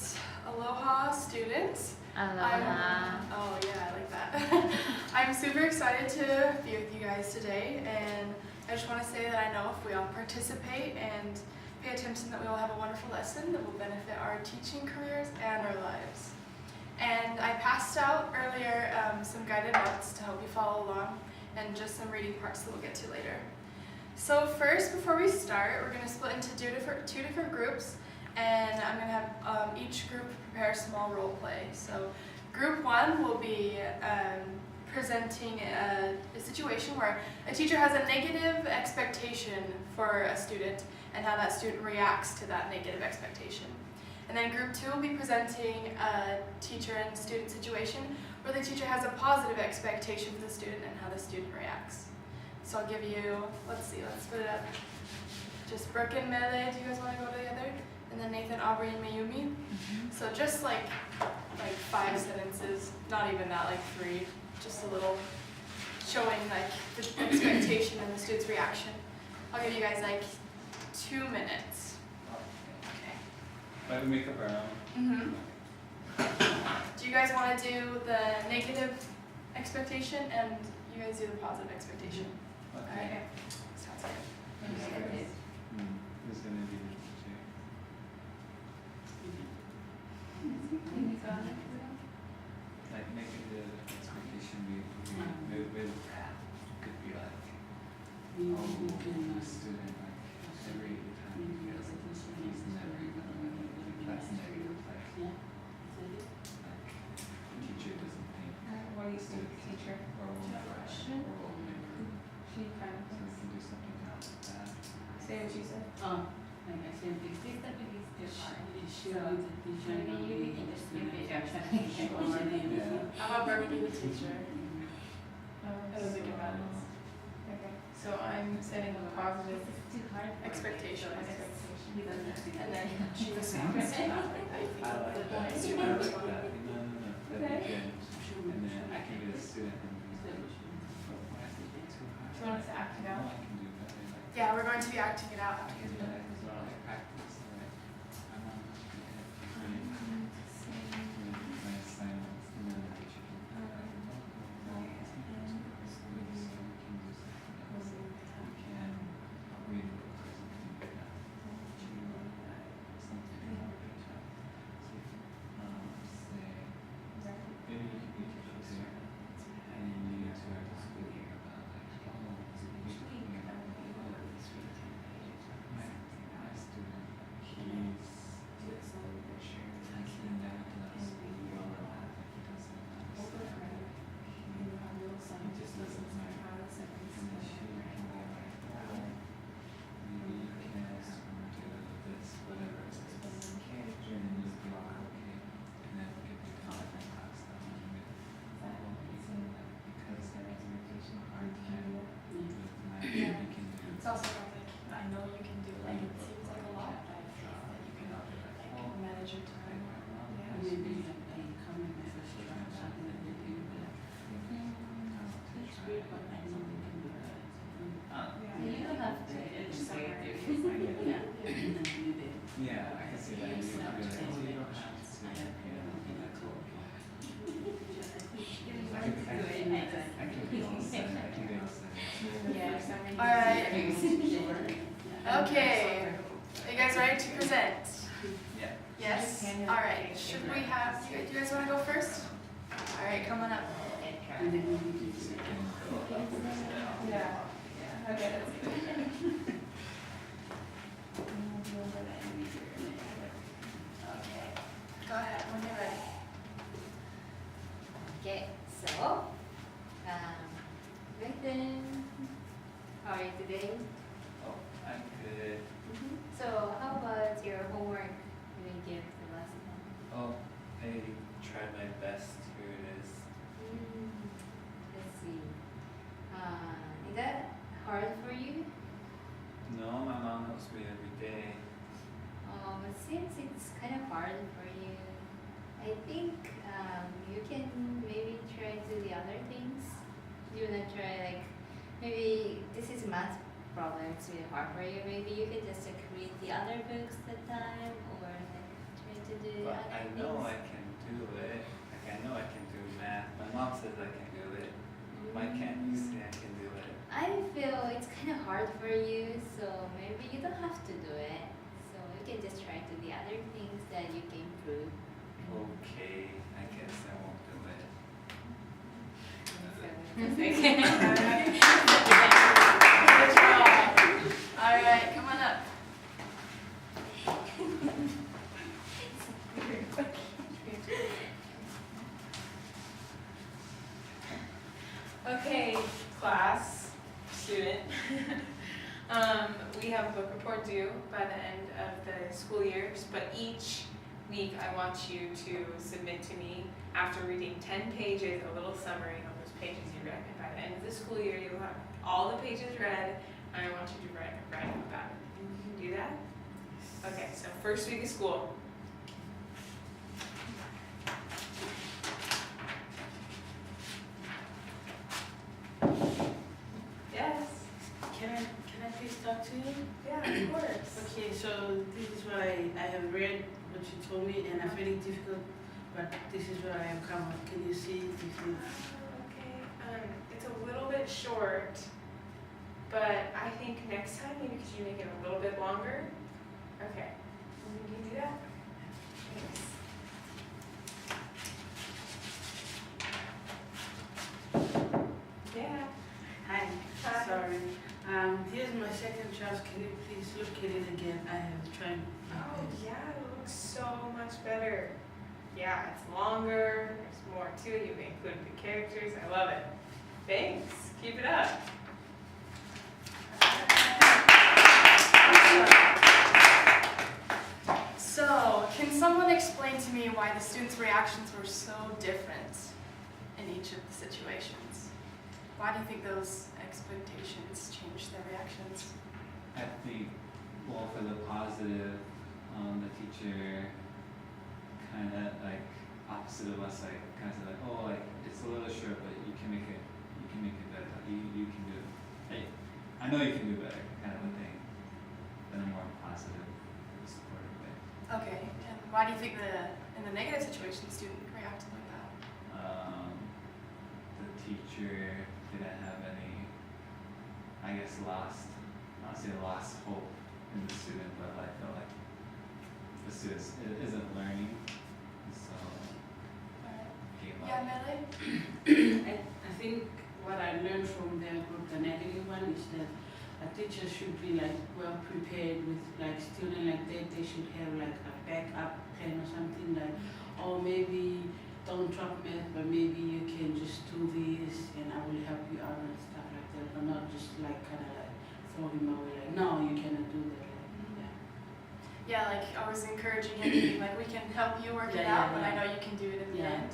Alright, aloha students. Aloha. Oh yeah, I like that. I'm super excited to be with you guys today, and I just want to say that I know if we all participate and pay attention that we will have a wonderful lesson that will benefit our teaching careers and our lives. And I passed out earlier some guided notes to help you follow along, and just some reading parts that we'll get to later. So first, before we start, we're going to split into two different groups, and I'm going to have each group prepare a small role play. So group one will be presenting a situation where a teacher has a negative expectation for a student and how that student reacts to that negative expectation. And then group two will be presenting a teacher and student situation where the teacher has a positive expectation for the student and how the student reacts. So I'll give you, let's split it up. Just Brooke and Mele, do you guys want to go together? And then Nathan, Aubrey, and Mayumi. So just like 5 sentences, not even that, like 3. Just a little showing like the expectation and the student's reaction. I'll give you guys like 2 minutes. Okay. Might we make up our own? Do you guys want to do the negative expectation and you guys do the positive expectation? Okay. Okay. Sounds good. Who's gonna do the teacher? Like make it the expectation we could be like, oh, a student like every time he feels like he's never gonna win. That's negative. Like teacher doesn't think. What do you think, teacher? Or will Question? She kind of So we can do something else with that. say what she said. Like I said, this is the biggest difference. It shows the teacher Maybe you can just give it Yeah. How about Brooke be the teacher? Oh, It'll make it balance. Okay, so I'm setting a positive Expectation. and then She was saying that I think I like the that. student I like response. that. No. That'd be good. And then I can be the student and be like, oh, why is it too hard? do you want us to act it No, out? I can do that. Like, Yeah, we're going to be acting it out I after can you do do that it. as well. Like practice. Like, I want to be my assignments and then the teacher can be like, oh, well, it's not just because so we can do something else. We can read a book or something like that. Something on the page. So you can say, maybe you could be teacher too. And then you need to start to speak about like, oh, my student, he's taking that class well enough. He doesn't understand. He just doesn't know. And then she can be like, oh, maybe you can do this, whatever it is. And then you'll be like, okay. And then we could do the different class that one with because there is a hard time with math. You can do It's also like, I know you can do, like, it seems like a lot, but I think that you can manage your time. Maybe a comment message to try something that they do, but it's good, but I know we can do that. You don't have to. It's just like yeah. And then do the Yeah, I can see that. You can be like, oh, you don't have to. I can be all set. I can be all set. Yeah, Alright. Okay. Are you guys ready to present? Yeah. Yes? Alright. Should we have, do you guys want to go first? Alright, come on up. and then we do the Yeah. Okay, that's good. Okay. Go ahead when you're ready. Okay, so, Nathan, how are you today? Oh, I'm good. So, how about your homework you didn't give the last time? Oh, I tried my best. Here it is. Let's see. Is that hard for you? No, my mom helps me every day. It seems it's kind of hard for you. I think you can maybe try to do the other things. You wanna try like maybe this is math problem. It's really hard for you. Maybe you could just like read the other books that time, or like try to do But I other know I things? can do it. Like I know I can do math. My mom says I can do it. Why can't you say I can do it? I feel it's kind of hard for you, so maybe you don't have to do it. So you can just try to the other things that you can improve. Okay, I guess I won't do it. Good job. All right, come on up. Okay, class, student. We have a book report due by the end of the school years, but each week I want you to submit to me after reading 10 pages, a little summary of those pages you read. And by the end of the school year, you'll have all the pages read, and I want you to write about it. You can do that? Okay, so first week of school. Yes. Can I please talk to you? Yeah, of course. Okay, so this is what I have read, what you told me, and I find it difficult, but this is where I have come up. Can you see if you... Okay, it's a little bit short, but I think next time maybe could you make it a little bit longer? Okay, can you do that? Thanks. Yeah. Hi, Hi. sorry. Here's my second chance. Can you please look at it again? I have tried my Oh best. yeah, it looks so much better. Yeah, it's longer, there's more to it, you've included the characters, I love it. Thanks, keep it up. So, can someone explain to me why the students' reactions were so different in each of the situations? Why do you think those expectations changed their reactions? I think, well, for the positive, the teacher kind of like opposite of us, like kind of said like, oh, like it's a little short, but you can make it better. You can do it. Hey, I know you can do better, kind of a thing. In a more positive, supportive way. Okay, and why do you think in the negative situation the student reacted like that? The teacher didn't have any, I guess, lost hope in the student, but I felt like the student isn't learning, so Alright. gave Yeah, up. Melly? I think what I learned from their group, the negative one, is that a teacher should be like well prepared with like student like that. They should have like a backup plan or something like, or maybe don't drop math, but maybe you can just do this and I will help you out and stuff like that, but not just like kind of like throw him away like, no, you cannot do that. Like, Yeah, like always encouraging him to be like, we can help you work it Yeah, out, but yeah. I know you can do it in the Yeah. end.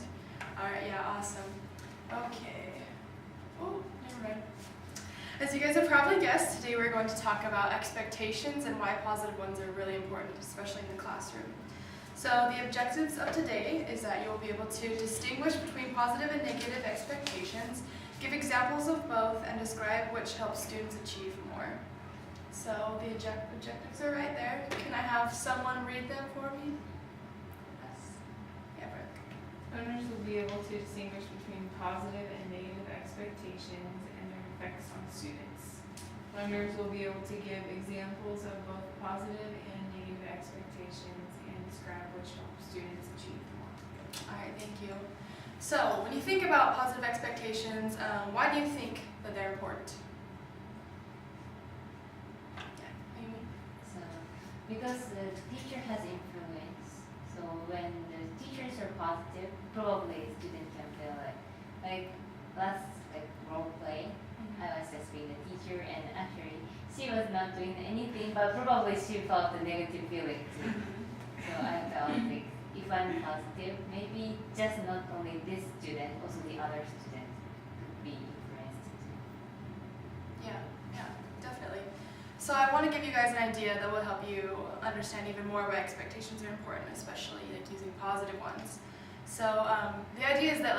Alright, yeah, awesome. Okay. Oh, never mind. As you guys have probably guessed, today we're going to talk about expectations and why positive ones are really important, especially in the classroom. So the objectives of today is that you will be able to distinguish between positive and negative expectations, give examples of both, and describe which helps students achieve more. So the objectives are right there. Can I have someone read them for me? Yes. Yeah, Brooke. Learners will be able to distinguish between positive and negative expectations and their effects on students. Learners will be able to give examples of both positive and negative expectations and describe which help students achieve more. All right, thank you. So when you think about positive expectations, why do you think that they're important? Yeah, Amy? So, because the teacher has influence, so when the teachers are positive, probably student can feel like last role play, I was just being the teacher and actually she was not doing anything, but probably she felt the negative feeling too. So I felt like if I'm positive, maybe just not only this student, also the other student could be influenced too. Yeah, definitely. So I want to give you guys an idea that will help you understand even more why expectations are important, especially like using positive ones. So the idea is that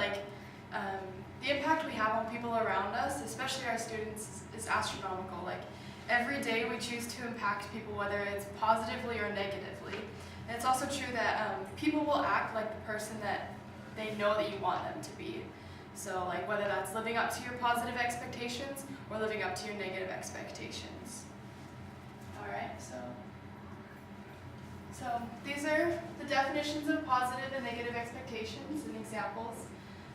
the impact we have on people around us, especially our students, is astronomical. Like every day we choose to impact people, whether it's positively or negatively. And it's also true that people will act like the person that they know that you want them to be. So like whether that's living up to your positive expectations or living up to your negative expectations. All right, so these are the definitions of positive and negative expectations and examples.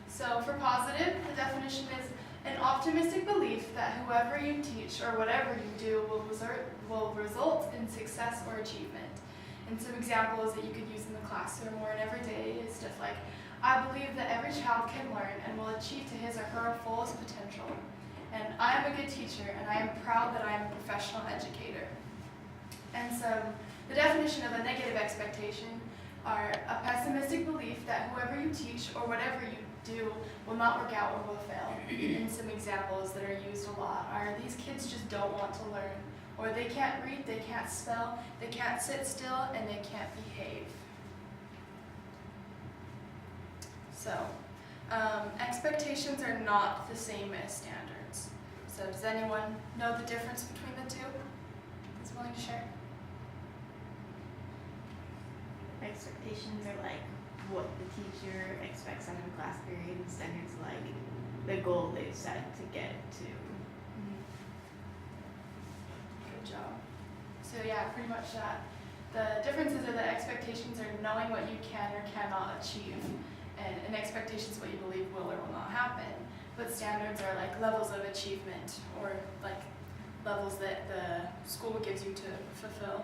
So for positive, the definition is an optimistic belief that whoever you teach or whatever you do will result in success or achievement. And some examples that you could use in the classroom or in every day is stuff like, I believe that every child can learn and will achieve to his or her fullest potential. And I am a good teacher and I am proud that I am a professional educator. And so the definition of a negative expectation are a pessimistic belief that whoever you teach or whatever you do will not work out or will fail. And some examples that are used a lot are these kids just don't want to learn, or they can't read, they can't spell, they can't sit still, and they can't behave. So, expectations are not the same as standards. So does anyone know the difference between the two? Who's willing to share? Expectations are like what the teacher expects out of a class period, and standards like the goal they've set to get to. Good job. So yeah, pretty much that. The differences are that expectations are knowing what you can or cannot achieve, and expectations what you believe will or will not happen. But standards are like levels of achievement, or like levels that the school gives you to fulfill.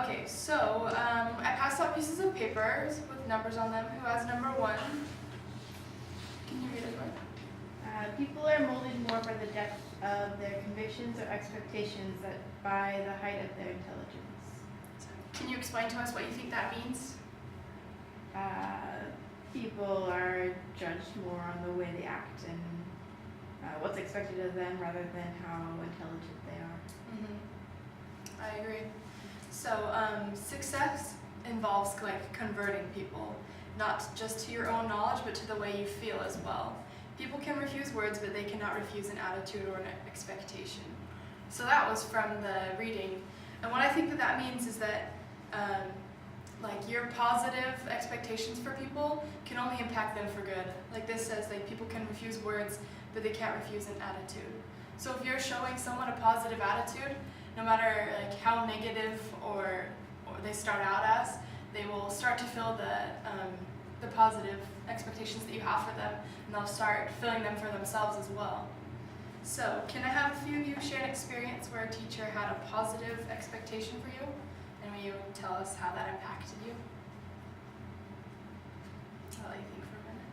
Okay, so I passed out pieces of paper with numbers on them. Who has number 1? Can you read it, Lauren? People are molded more by the depth of their convictions or expectations than by the height of their intelligence. Can you explain to us what you think that means? People are judged more on the way they act and what's expected of them rather than how intelligent they are. I agree. So success involves like converting people, not just to your own knowledge, but to the way you feel as well. People can refuse words, but they cannot refuse an attitude or an expectation. So that was from the reading. And what I think that means is that like your positive expectations for people can only impact them for good. Like this says, like people can refuse words, but they can't refuse an attitude. So if you're showing someone a positive attitude, no matter like how negative or they start out as, they will start to feel the positive expectations that you have for them, and they'll start feeling them for themselves as well. So can I have a few of you share an experience where a teacher had a positive expectation for you? And will you tell us how that impacted you? I'll let you think for a minute.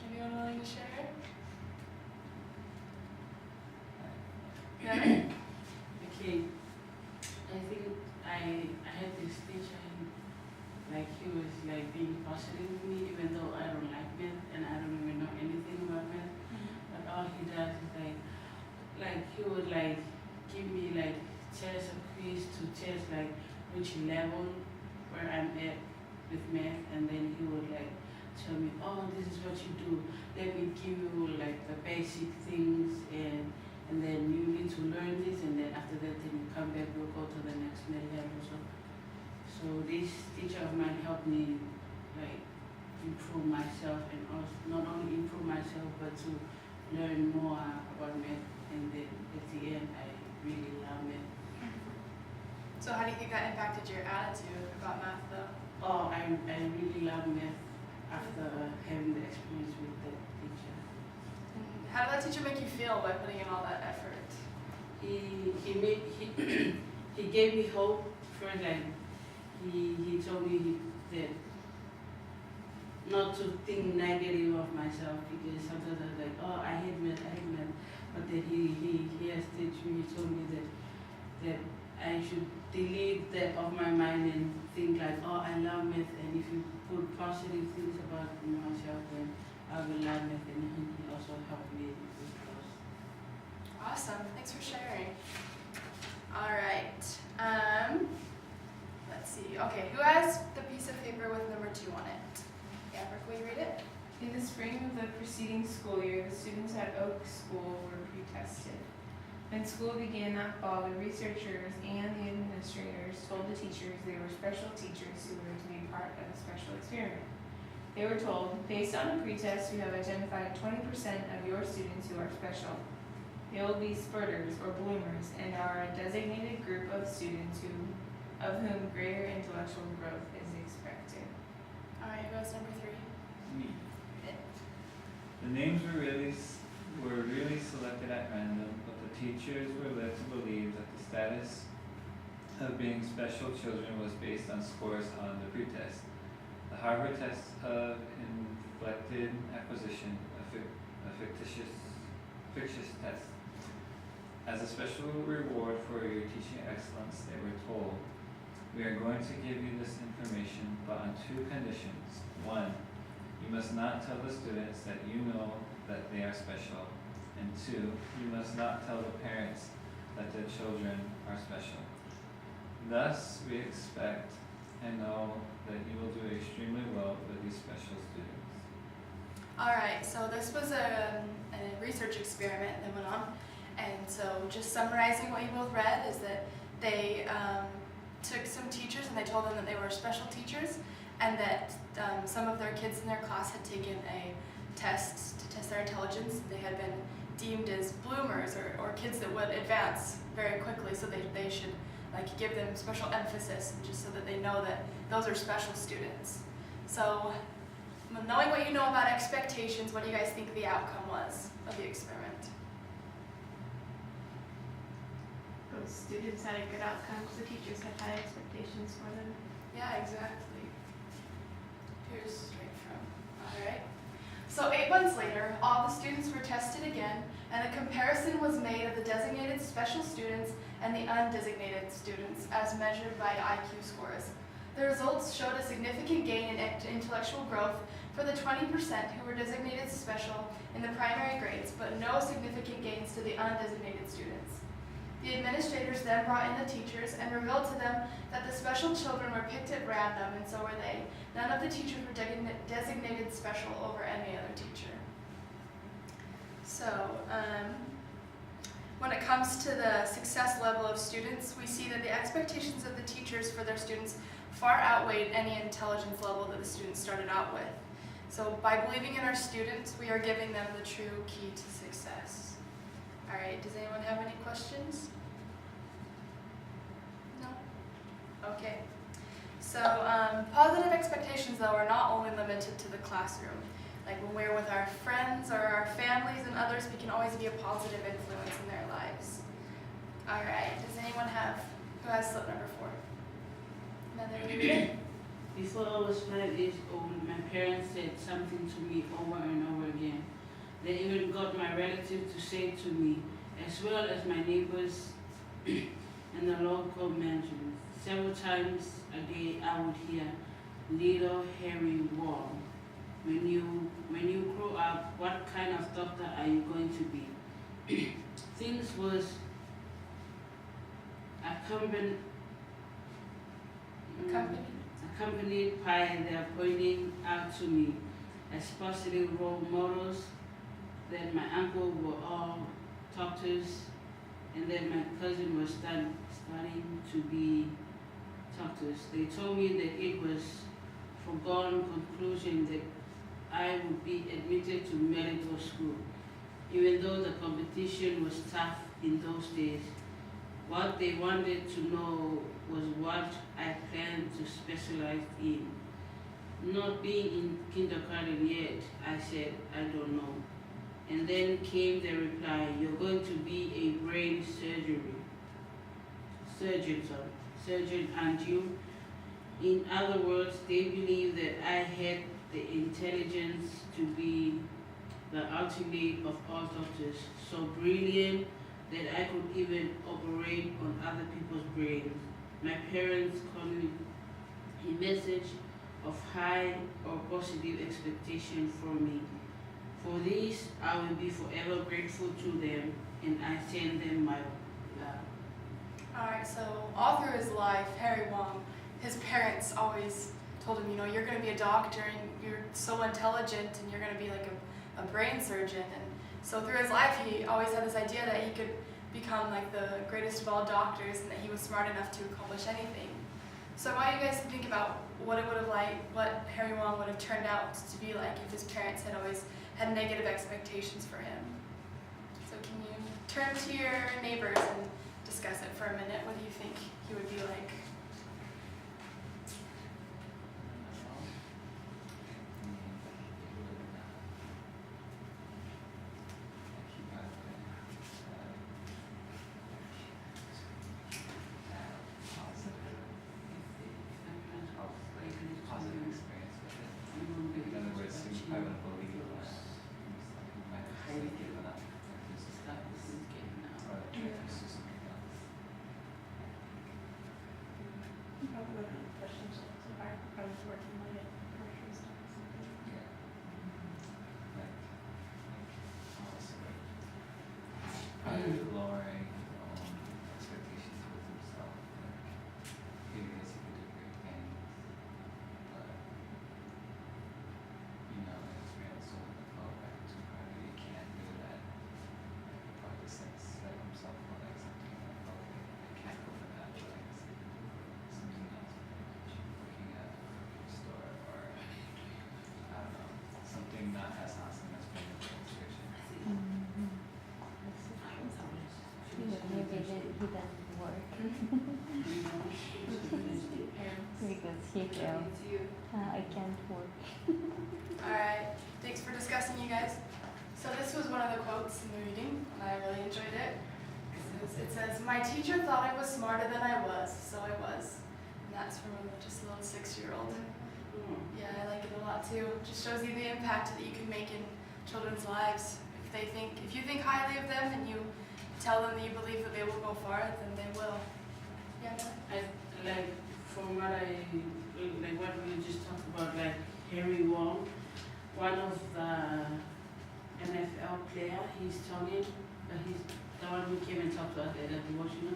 Anyone willing to share? Yeah. Okay, I think I had this teacher, like he was like being positive with me, even though I don't like math and I don't even know anything about math. But all he does is like he would like give me like chess or quiz to test like which level where I'm at with math, and then he would like tell me, oh, this is what you do. Let me give you like the basic things, and then you need to learn this, and then after that, then you come back, we'll go to the next level. So this teacher of mine helped me like improve myself, and also not only improve myself, but to learn more about math. And then at the end, I really love math. So how do you think that impacted your attitude about math though? Oh, I really love math after having the experience with that teacher. And how did that teacher make you feel by putting in all that effort? He gave me hope. First, like he told me that not to think negative of myself, because sometimes I was like, oh, I hate math. But then he has teach me. He told me that I should delete that of my mind and think like, oh, I love math, and if you put positive things about myself, then I will love math. And he also helped me with those. Awesome, thanks for sharing. All right, let's see. Okay, who has the piece of paper with number 2 on it? Amber, will you read it? In the spring of the preceding school year, the students at Oak School were pre-tested. When school began that fall, the researchers and the administrators told the teachers they were special teachers who were to be part of a special experiment. They were told, based on a pretest, we have identified 20% of your students who are special. They will be spurters or bloomers and are a designated group of students of whom greater intellectual growth is expected. All right, goes number 3. Me. The names were really selected at random, but the teachers were led to believe that the status of being special children was based on scores on the pretest. The Harvard test of inflected acquisition, a fictitious test. As a special reward for your teaching excellence, they were told, we are going to give you this information, but on 2 conditions. 1, you must not tell the students that you know that they are special. And 2, you must not tell the parents that their children are special. Thus, we expect and know that you will do extremely well with these special students. All right, so this was a research experiment that went on. And so just summarizing what you both read is that they took some teachers and they told them that they were special teachers and that some of their kids in their class had taken a test to test their intelligence. They had been deemed as bloomers or kids that would advance very quickly, so they should give them special emphasis just so that they know that those are special students. So knowing what you know about expectations, what do you guys think the outcome was of the experiment? Those students had a good outcome because the teachers had high expectations for them. Yeah, exactly. Here's straight from. All right. So 8 months later, all the students were tested again, and a comparison was made of the designated special students and the undesignated students as measured by IQ scores. The results showed a significant gain in intellectual growth for the 20% who were designated special in the primary grades, but no significant gains to the undesignated students. The administrators then brought in the teachers and revealed to them that the special children were picked at random, and so were they. None of the teachers were designated special over any other teacher. So, when it comes to the success level of students, we see that the expectations of the teachers for their students far outweighed any intelligence level that the students started out with. So by believing in our students, we are giving them the true key to success. All right, does anyone have any questions? No? Okay. So positive expectations, though, are not only limited to the classroom. Like when we're with our friends or our families and others, we can always be a positive influence in their lives. All right, does anyone have, who has slip number 4? Another Before I was 5 years old, my parents said something to me over and over again. They even got my relatives to say to me, as well as my neighbors and the local mansion. Several times a day I would hear, little Harry Wall, when you grow up, what kind of doctor are you going to be? Things was accompanied by their pointing out to me as positive role models that my uncle were all doctors and that my cousin was studying to be doctors. They told me that it was foregone conclusion that I would be admitted to medical school, even though the competition was tough in those days. What they wanted to know was what I planned to specialize in. Not being in kindergarten yet, I said, I don't know. And then came the reply, you're going to be a brain surgeon, aren't you? In other words, they believe that I had the intelligence to be the ultimate of all doctors, so brilliant that I could even operate on other people's brains. My parents conveyed a message of high or positive expectation from me. For this, I will be forever grateful to them, and I send them my love. All right, so all through his life, Harry Wong, his parents always told him, you're going to be a doctor and you're so intelligent and you're going to be like a brain surgeon. And so through his life, he always had this idea that he could become like the greatest of all doctors and that he was smart enough to accomplish anything. So I want you guys to think about what Harry Wong would have turned out to be like if his parents had always had negative expectations for him. So can you turn to your neighbors and discuss it for a minute? What do you think he would be like? Positive experience with it. In other words, I would believe that he might have just given up or like tried to pursue something else. Probably wouldn't push himself so hard. Probably was working like at grocery store or something. Yeah. Also probably lowering expectations with himself. Like he knows he could do great things, but his parents told him to go back to private. You can't do that. Probably just like set himself for like something like I can't go for that, but like something else, like working at a grocery store or I don't know, something not as awesome as being a illustration. Maybe he doesn't work because he felt I can't work. Alright, thanks for discussing, you guys. So this was one of the quotes in the reading, and I really enjoyed it. It says, "My teacher thought I was smarter than I was, so I was." And that's from just a little 6-year-old. Yeah, I like it a lot too. It just shows you the impact that you can make in children's lives. If you think highly of them and you tell them that you believe that they will go far, then they will. Yeah, no? Like from what we just talked about, like Harry Wong, one of the NFL player, he's Tongan, but he's the one who came and talked to us at the Washington,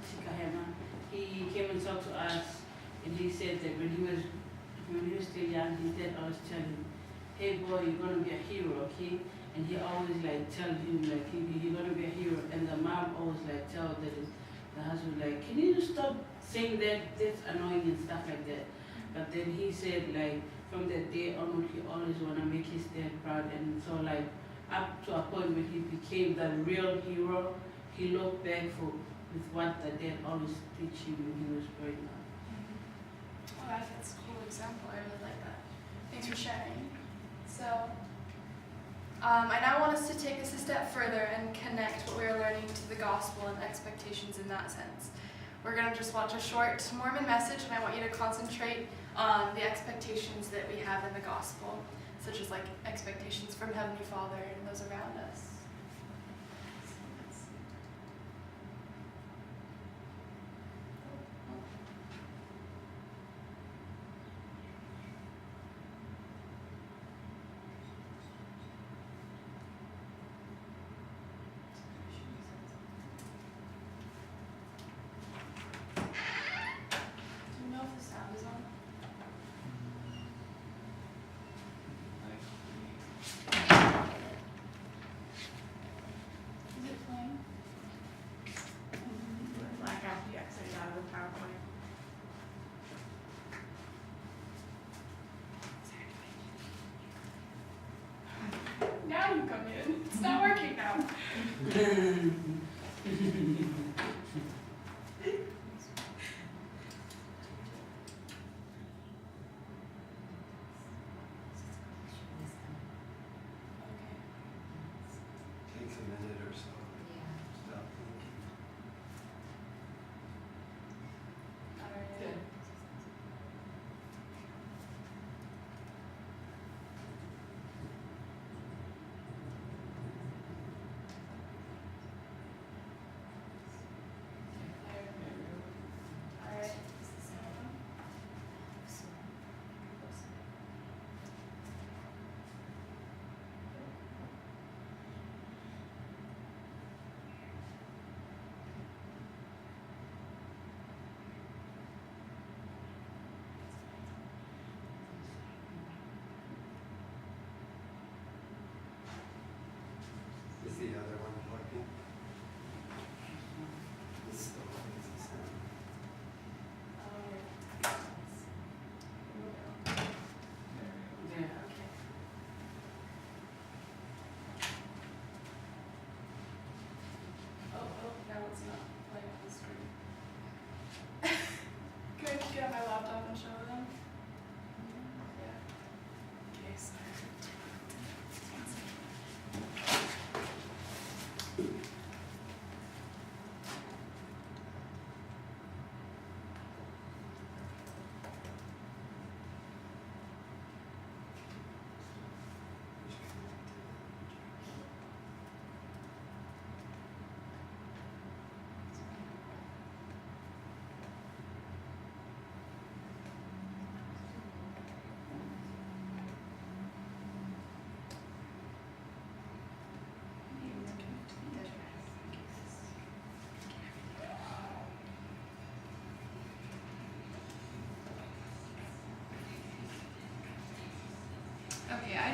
Sikahema. He came and talked to us, and he said that when he was still young, his dad always tell him, "Hey boy, you're gonna be a hero, okay?" And he always like tell him like you're gonna be a hero, and the mom always like tell the husband like, "Can you stop saying that? That's annoying," and stuff like that. But then he said like from that day onward, he always wanna make his dad proud, and so like up to a point when he became the real hero, he looked back with what the dad always teach him when he was growing up. Oh, that's a cool example. I really like that. Thanks for sharing. So, I now want us to take this a step further and connect what we are learning to the gospel and expectations in that sense. We're going to just watch a short Mormon message, and I want you to concentrate on the expectations that we have in the gospel, such as like expectations from Heavenly Father and those around us. Do you know if the sound is on? Is it playing? Black out the exit out of the PowerPoint. Now you come in. It's not working now. Takes a minute or so. Stop thinking. Alright.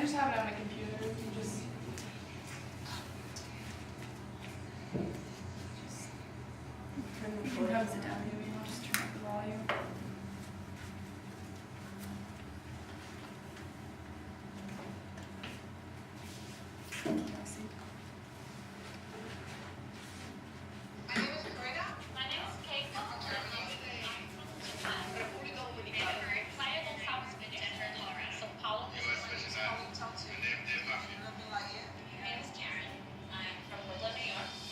just have it on my computer. You can just you can close it down. Maybe I'll just turn up the volume.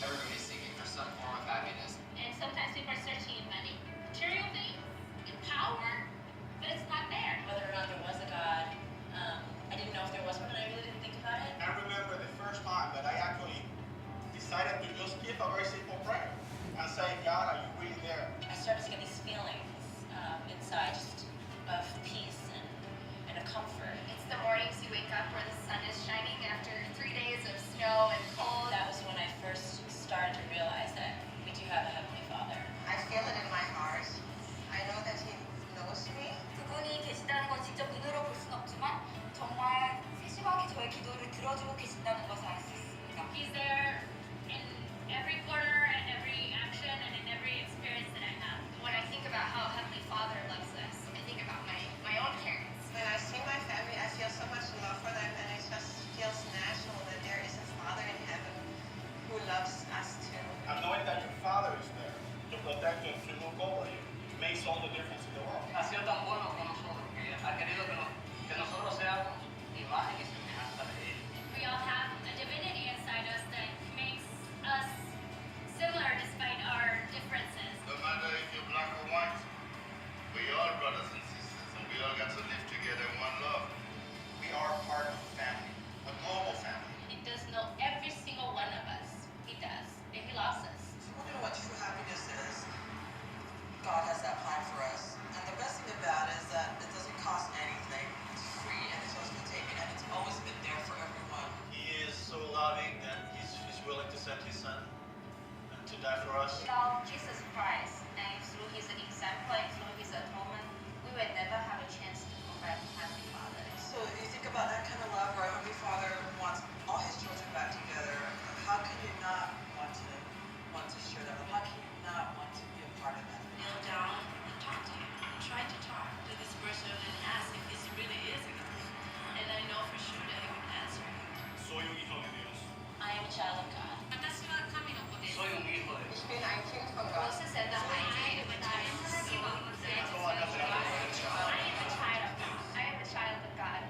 Everybody's seeking for some form of happiness. And sometimes people are searching in money, material things, and power, but it's not there. Whether or not there was a God, I didn't know if there was one, and I really didn't think about it. I remember the first time that I actually decided to just give a very simple prayer and say, God, are you really there? I started to get these feelings inside, just of peace and a comfort. It's the mornings you wake up where the sun is shining after 3 days of snow and cold. That was when I first started to realize that we do have a Heavenly Father. I feel it in my heart. I know that He knows me. 그분이 계시다는 걸 직접 눈으로 볼 순 없지만 정말 세심하게 저의 기도를 들어주고 계신다는 것을 알 수 있습니다. He's there in every corner and every action and in every experience that I have. When I think about how Heavenly Father loves us, I think about my own parents. When I see my family, I feel so much love for them, and it just feels natural that there is a Father in heaven who loves us too. And knowing that your Father is there to protect you and to look over you makes all the difference in the world. Ha sido tan bueno con nosotros que ha querido que nosotros seamos imagen y semejanza de Él. We all have a divinity inside us that makes us similar despite our differences. No matter if you're black or white, we are brothers and sisters, and we all got to live together in one love. We are part of a family, a global family. He does know every single one of us. He does. And He loves us. If you want to know what true happiness is, God has that plan for us. And the best thing about it is that it doesn't cost anything. It's free and it's yours to take, and it's always been there for everyone. He is so loving that he's willing to send his son to die for us. Without Jesus Christ and through His example and through His atonement, we will never have a chance to go back to Heavenly Father. So if you think about that kind of love where Heavenly Father wants all His children back together, how can you not want to share that? How can you not want to be a part of that? Kneel down and talk to Him. Try to talk to this person and ask if this really is a God. And I know for sure that He would answer you. Soy un hijo de Dios. I am a child of God. Soy un hijo de Dios. Ich bin ein Kind von Gott. Also said that I am a child of God. I am a child of God.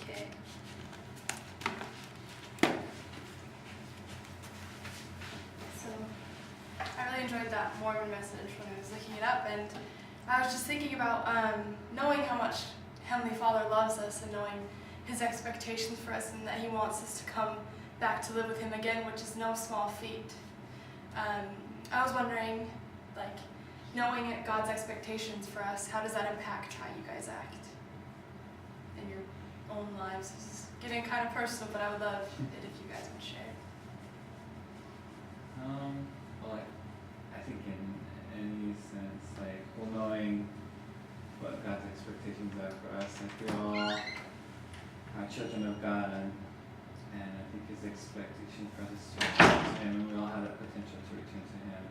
Okay. So I really enjoyed that Mormon message when I was looking it up, and I was just thinking about knowing how much Heavenly Father loves us and knowing His expectations for us and that He wants us to come back to live with Him again, which is no small feat. I was wondering, like, knowing God's expectations for us, how does that impact how you guys act in your own lives? This is getting kind of personal, but I would love it if you guys would share. Well, I think in any sense, like, well, knowing what God's expectations are for us, like, we all are children of God, and I think His expectation for us is to return to Him, and we all have that potential to return to Him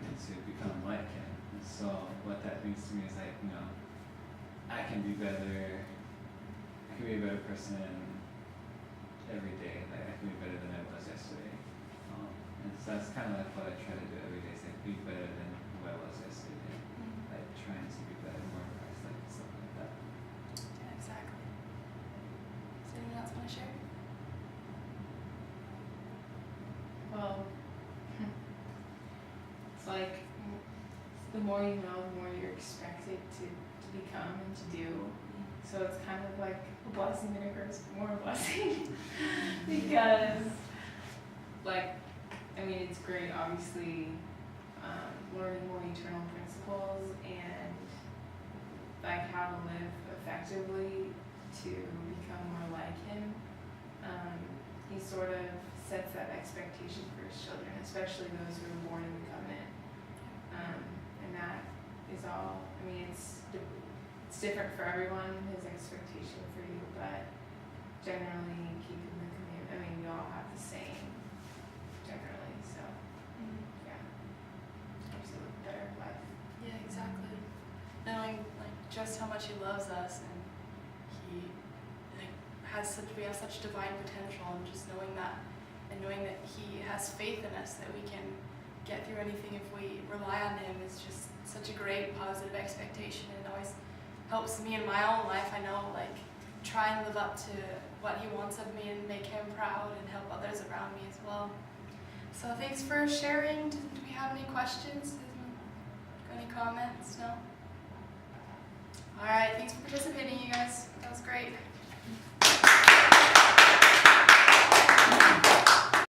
and to become like Him. And so, what that means to me is, like, you know, I can be better, I can be a better person every day, like, I can be better than I was yesterday. And so that's kind of like what I try to do every day, is like be better than who I was yesterday. Like trying to be better, more Christ-like, and stuff like that. Yeah, exactly. Does anyone else want to share? Well, it's like the more you know, the more you're expected to become and to do. So it's kind of like a blessing and a curse, but more a blessing. Because, like, I mean, it's great, obviously, learning more eternal principles and, like, how to live effectively to become more like Him. He sort of sets that expectation for His children, especially those who are born in the covenant. And that is all, I mean, it's it's different for everyone, his expectation for you, but generally keeping the community, I mean, you all have the same generally, so yeah. Helps you live a better life. Yeah, exactly. Knowing like just how much he loves us and he like we have such divine potential, and just knowing that he has faith in us that we can get through anything if we rely on him is just such a great positive expectation. It always helps me in my own life. I know, like, try and live up to what he wants of me and make him proud and help others around me as well. So thanks for sharing. Do we have any questions? Any comments? No? All right, thanks for participating, you guys. That was great.